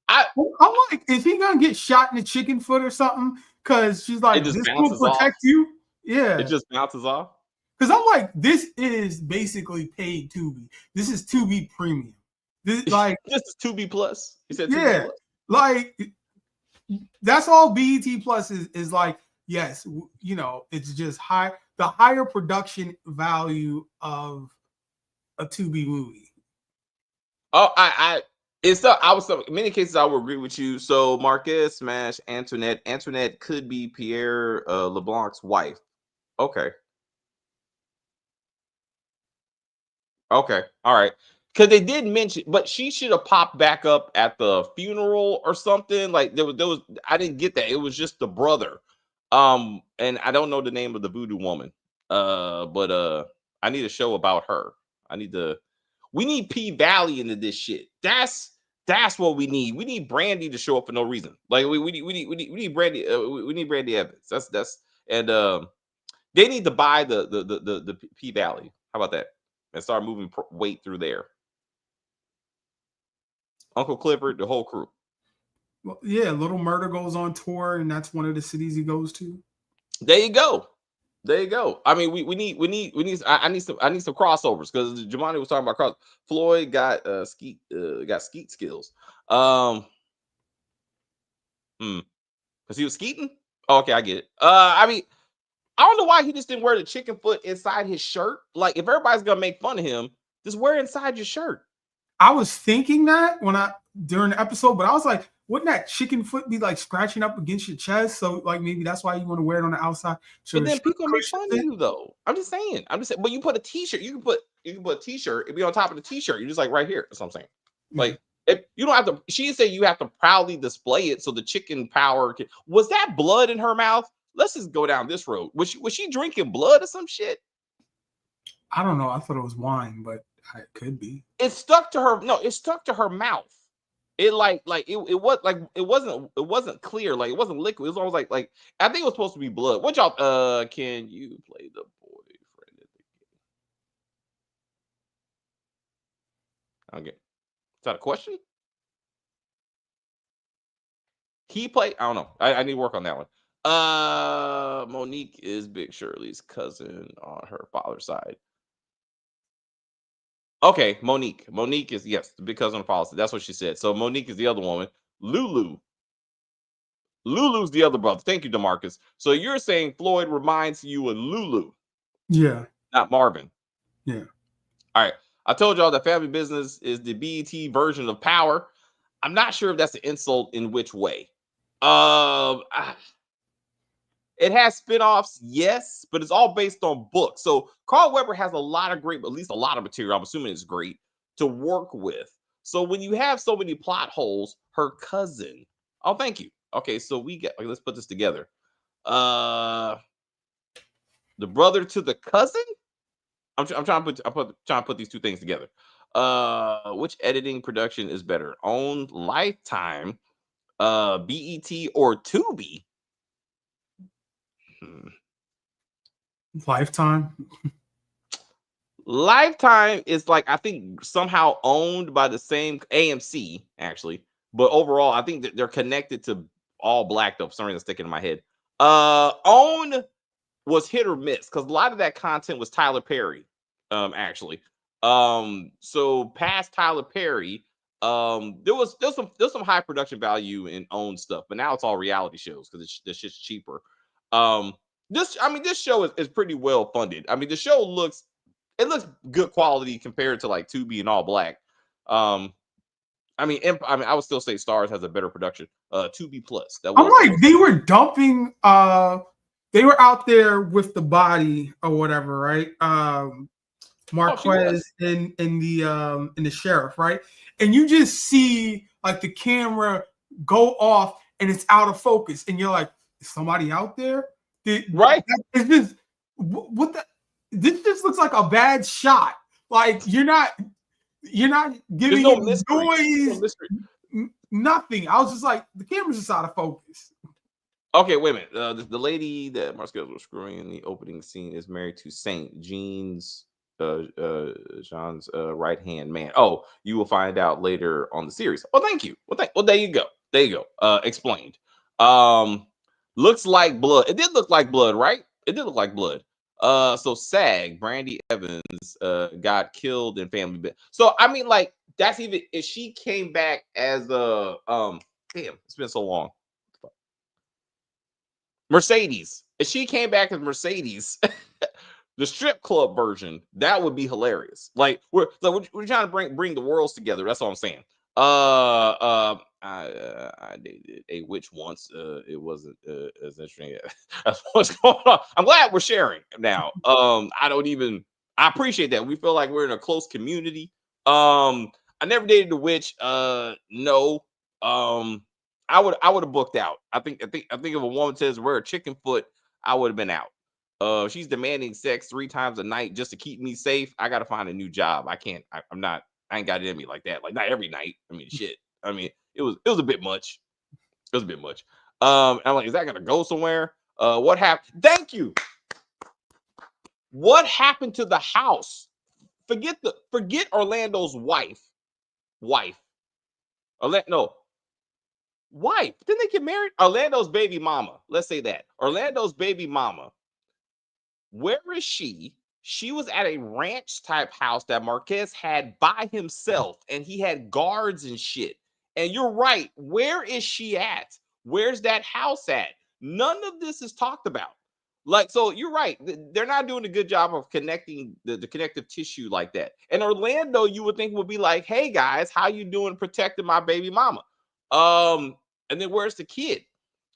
Speaker 6: I'm like, is he gonna get shot in the chicken foot or something? Because she's
Speaker 1: It
Speaker 6: like,
Speaker 1: just
Speaker 6: this will
Speaker 1: bounces off.
Speaker 6: protect you.
Speaker 1: It
Speaker 6: Yeah.
Speaker 1: just bounces off.
Speaker 6: Because I'm like, this is basically paid Tubi. This is Tubi premium. This like
Speaker 1: This is 2B plus. He said 2B
Speaker 6: yeah,
Speaker 1: plus.
Speaker 6: like that's all BET Plus is like. Yes, you know, it's just the higher production value of a Tubi movie.
Speaker 1: Oh, I was in many cases I would agree with you. So Marquez smash Antoinette. Antoinette could be Pierre LeBlanc's wife. Okay. Okay. All right. Because they did mention, but she should have popped back up at the funeral or something. Like there was I didn't get that. It was just the brother. And I don't know the name of the voodoo woman. But I need a show about her. We need P Valley into this shit. That's what we need. We need Brandy to show up for no reason. Like we need Brandy. We need Brandy Evans. That's and they need to buy the P Valley. How about that? And start moving weight through there. Uncle Clifford, the whole crew.
Speaker 6: Well, yeah, Little Murder goes on tour, and that's one of the cities he goes to.
Speaker 1: There you go. There you go. I mean, we need. I need some crossovers, because Jamani was talking about cross. Floyd got skeet skills. Because he was skeeting. Oh, okay, I get it. I mean, I don't know why he just didn't wear the chicken foot inside his shirt. Like, if everybody's gonna make fun of him, just wear it inside your shirt.
Speaker 6: I was thinking that during the episode, but I was like, wouldn't that chicken foot be like scratching up against your chest? So like maybe that's why you want to wear it on the outside. So
Speaker 1: But then people make fun of you though. I'm just saying. But you put a t-shirt. You can put a t-shirt. It'd be on top of the t-shirt. You're just like right here. That's what I'm saying. Like, if you don't have to. She said you have to proudly display it so the chicken power can. Was that blood in her mouth? Let's just go down this road. Was she drinking blood or some shit?
Speaker 6: I don't know. I thought it was wine, but it could be.
Speaker 1: It stuck to her. No, it stuck to her mouth. It it wasn't clear. Like, it wasn't liquid. It was almost like I think it was supposed to be blood. What y'all? Can you play the boyfriend at the game? Okay, is that a question? He played. I don't know. I need to work on that one. Monique is Big Shirley's cousin on her father's side. Okay, Monique. Monique is, yes, the big cousin of policy. That's what she said. So Monique is the other woman. Lulu's the other brother. Thank you, DeMarcus. So you're saying Floyd reminds you of Lulu?
Speaker 6: Yeah.
Speaker 1: Not Marvin.
Speaker 6: Yeah.
Speaker 1: All right. I told y'all that Family Business is the BET version of Power. I'm not sure if that's an insult in which way. It has spinoffs, yes, but it's all based on books. So Carl Weber has a lot of great, at least a lot of material, I'm assuming it's great, to work with. So when you have so many plot holes, her cousin. Oh, thank you. Okay, so let's put this together. The brother to the cousin? I'm trying to put these two things together. Which editing production is better? Own Lifetime, BET, or Tubi? Hmm.
Speaker 6: Lifetime.
Speaker 1: Lifetime is like I think somehow owned by the same AMC actually, but overall I think that they're connected to all black though. For some reason, sticking in my head. Own was hit or miss because a lot of that content was Tyler Perry, actually. So past Tyler Perry, there's some high production value in own stuff, but now it's all reality shows because it's just cheaper. Um, this show is pretty well funded. I mean, the show looks good quality compared to like Tubi and All Black. Um, I would still say Stars has a better production. Tubi Plus.
Speaker 6: I'm like, they were dumping. They were out there with the body or whatever, right? Marquez and the sheriff, right? And you just see like the camera go off and it's out of focus, and you're like, is somebody out there?
Speaker 1: Right?
Speaker 6: It's just what the. This just looks like a bad shot. Like you're not giving
Speaker 1: no
Speaker 6: it
Speaker 1: mystery.
Speaker 6: noise.
Speaker 1: No mystery.
Speaker 6: Nothing. I was just like, the camera's just out of focus.
Speaker 1: Okay, wait a minute. The lady that Marquez was screwing in the opening scene is married to Saint Jean's Jean's right hand man. Oh, you will find out later on the series. Oh, thank you. Well, there you go. There you go. Explained. Looks like blood. It did look like blood, right? It did look like blood. So SAG, Brandy Evans, got killed in family bit. So I mean, like, that's even if she came back as a damn, it's been so long. Mercedes. If she came back as Mercedes, the strip club version, that would be hilarious. Like we're trying to bring the worlds together. That's all I'm saying. I dated a witch once. It wasn't as interesting as what's going on. I'm glad we're sharing now. I appreciate that. We feel like we're in a close community. I never dated a witch. No. I would have booked out. I think if a woman says wear a chicken foot, I would have been out. She's demanding sex 3 times a night just to keep me safe. I gotta find a new job. I can't. I ain't got it in me like that. Like not every night. I mean, shit. I mean, it was a bit much. It was a bit much. I'm like, is that gonna go somewhere? What happened? Thank you. What happened to the house? Forget Orlando's wife. Wife. No. Wife. Didn't they get married? Orlando's baby mama. Let's say that. Orlando's baby mama. Where is she? She was at a ranch type house that Marquez had by himself, and he had guards and shit. And you're right. Where is she at? Where's that house at? None of this is talked about. Like, so you're right. They're not doing a good job of connecting the connective tissue like that. And Orlando, you would think would be like, hey guys, how you doing protecting my baby mama? And then where's the kid?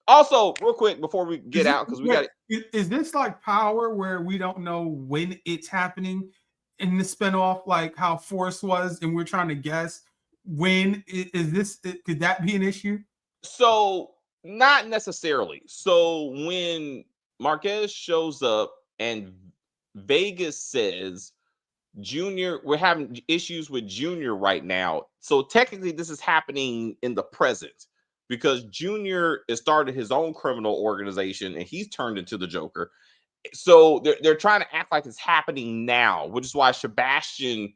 Speaker 1: Also, real quick before we get out, because we got
Speaker 6: is this like Power where we don't know when it's happening in the spinoff, like how Force was, and we're trying to guess when is this? Could that be an issue?
Speaker 1: So not necessarily. So when Marquez shows up and Vegas says, Junior, we're having issues with Junior right now. So technically, this is happening in the present because Junior has started his own criminal organization and he's turned into the Joker. So they're trying to act like it's happening now, which is why Sebastian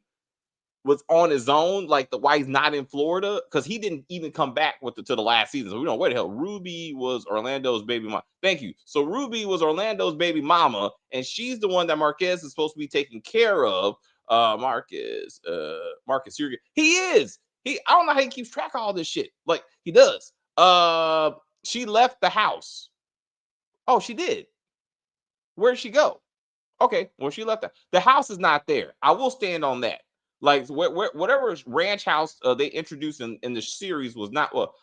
Speaker 1: was on his own, like why he's not in Florida, because he didn't even come back to the last season. So we don't know where the hell. Ruby was Orlando's baby mama. Thank you. So Ruby was Orlando's baby mama, and she's the one that Marquez is supposed to be taking care of. Marcus, he is. I don't know how he keeps track of all this shit. Like he does. She left the house. Oh, she did. Where'd she go? Okay, well, she left the house is not there. I will stand on that. Like whatever ranch house they introduced in the series was not. Well,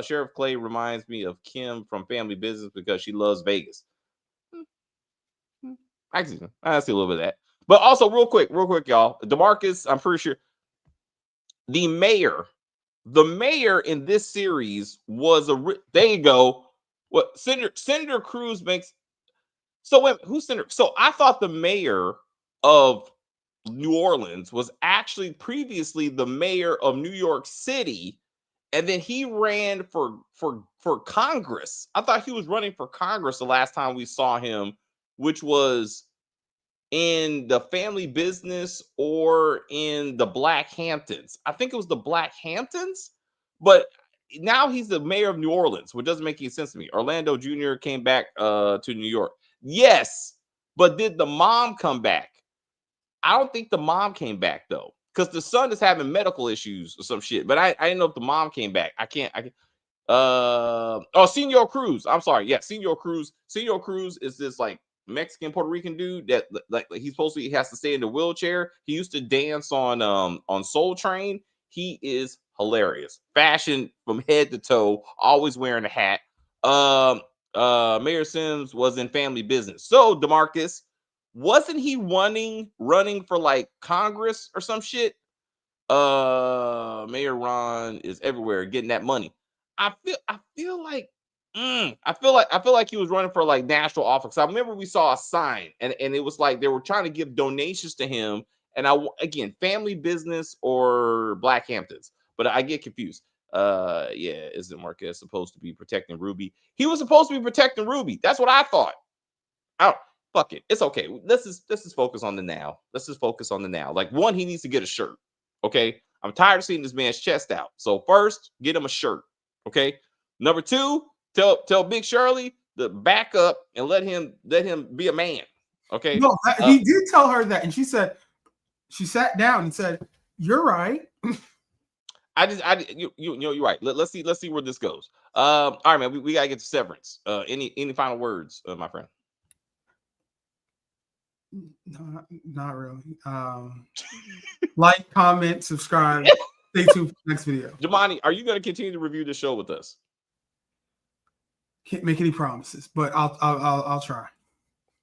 Speaker 1: Sheriff Clay reminds me of Kim from Family Business because she loves Vegas. I see a little bit of that. But also, real quick, y'all. DeMarcus, I'm pretty sure the mayor in this series was there you go. What Senator Cruz makes. So who's center? So I thought the mayor of New Orleans was actually previously the mayor of New York City, and then he ran for Congress. I thought he was running for Congress the last time we saw him, which was in the Family Business or in the Black Hamptons. I think it was the Black Hamptons, but now he's the mayor of New Orleans, which doesn't make any sense to me. Orlando Jr. came back to New York. Yes, but did the mom come back? I don't think the mom came back though, because the son is having medical issues or some shit. But I didn't know if the mom came back. I can't. Senor Cruz. I'm sorry. Yeah, Senor Cruz. Senor Cruz is this like Mexican Puerto Rican dude that like he's supposed to, he has to stay in the wheelchair. He used to dance on Soul Train. He is hilarious. Fashion from head to toe, always wearing a hat. Mayor Sims was in Family Business. So DeMarcus, wasn't he running for like Congress or some shit? Mayor Ron is everywhere getting that money. I feel like he was running for like national office. I remember we saw a sign and it was like they were trying to give donations to him. And again, Family Business or Black Hamptons, but I get confused. Isn't Marquez supposed to be protecting Ruby? He was supposed to be protecting Ruby. That's what I thought. Fuck it. It's okay. Let's just focus on the now. Let's just focus on the now. Like, one, he needs to get a shirt. Okay. I'm tired of seeing this man's chest out. So first, get him a shirt. Okay. Number two, tell Big Shirley to back up and let him be a man. Okay.
Speaker 6: No, he did tell her that, and she said, she sat down and said, "You're right."
Speaker 1: You're right. Let's see where this goes. All right, man. We gotta get to Severance. Any final words, my friend?
Speaker 6: No, not really. Like, comment, subscribe. Stay tuned for the next video.
Speaker 1: Jamani, are you going to continue to review the show with us?
Speaker 6: Can't make any promises, but I'll try.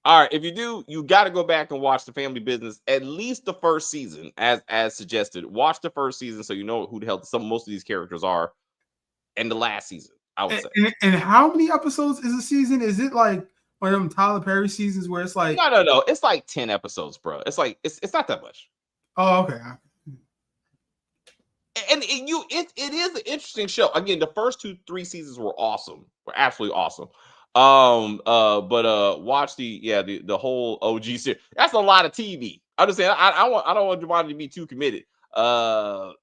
Speaker 1: All right. If you do, you got to go back and watch the Family Business, at least the first season, as suggested. Watch the first season so you know who the hell most of these characters are, and the last season, I would say.
Speaker 6: And how many episodes is a season? Is it like one of them Tyler Perry seasons where it's like
Speaker 1: no, it's like 10 episodes, bro. It's like it's not that much.
Speaker 6: Oh, okay.
Speaker 1: And it is an interesting show. Again, the first 2-3 seasons were awesome. Were absolutely awesome. But watch the whole OG series. That's a lot of TV. I'm just saying I don't want Jamani to be too committed. The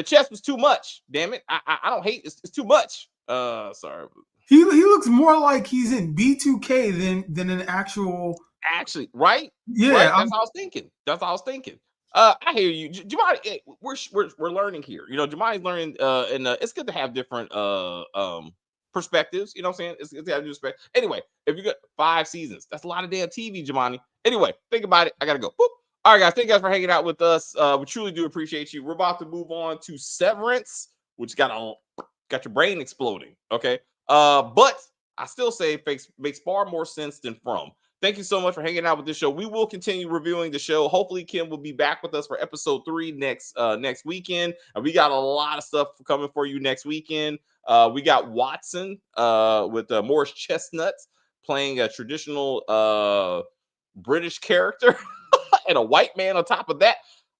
Speaker 1: chess was too much. Damn it. I don't hate it's too much. Sorry.
Speaker 6: He looks more like he's in B2K than an actually,
Speaker 1: right?
Speaker 6: Yeah,
Speaker 1: right? That's what I was thinking. I hear you, Jamani. We're learning here. You know, Jamani's learning, and it's good to have different perspectives. You know what I'm saying? It's good to have respect. Anyway, if you got 5 seasons, that's a lot of damn TV, Jamani. Anyway, think about it. I gotta go. Boop. All right, guys. Thank you guys for hanging out with us. We truly do appreciate you. We're about to move on to Severance, which got your brain exploding. Okay. But I still say it makes far more sense than From. Thank you so much for hanging out with this show. We will continue reviewing the show. Hopefully, Kim will be back with us for episode 3 next weekend. And we got a lot of stuff coming for you next weekend. We got Watson with Morris Chestnuts playing a traditional British character and a white man on top of that.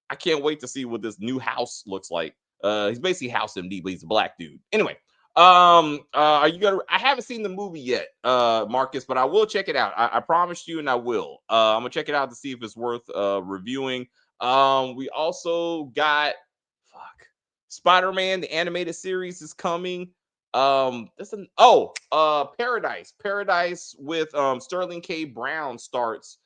Speaker 1: I can't wait to see what this new house looks like. He's basically House MD, but he's a black dude. Anyway. Are you gonna? I haven't seen the movie yet, Marcus, but I will check it out. I promised you, and I will. I'm gonna check it out to see if it's worth reviewing. We also got Spider-Man, the animated series is coming. Paradise with Sterling K. Brown starts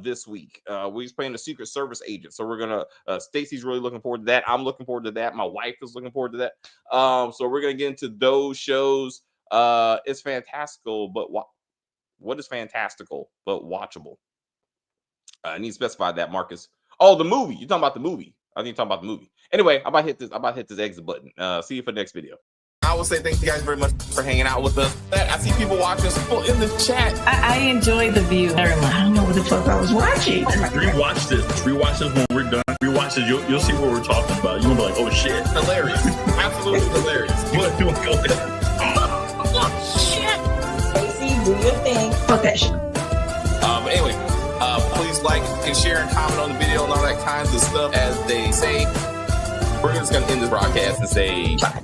Speaker 1: this week. He's playing a Secret Service agent, so we're gonna Stacy's really looking forward to that. I'm looking forward to that. My wife is looking forward to that. So we're gonna get into those shows. It's fantastical, but what is fantastical but watchable? I need to specify that, Marcus. Oh, the movie. You're talking about the movie. I think you're talking about the movie. Anyway, I'm about to hit this exit button. See you for the next video.
Speaker 2: I will say thank you guys very much for hanging out with us. I see people watching, people in the chat.
Speaker 4: I enjoy the view. I don't know what the fuck I was watching.
Speaker 3: Rewatch this when we're done. Rewatch this. You'll see what we're talking about. You'll be like, oh shit.
Speaker 2: Hilarious. Absolutely hilarious.
Speaker 3: You're doing good.
Speaker 4: Oh shit.
Speaker 5: Do your thing.
Speaker 4: Fuck that shit.
Speaker 2: But anyway, please like and share and comment on the video and all that kinds of stuff. As they say, we're just going to end this broadcast and say bye.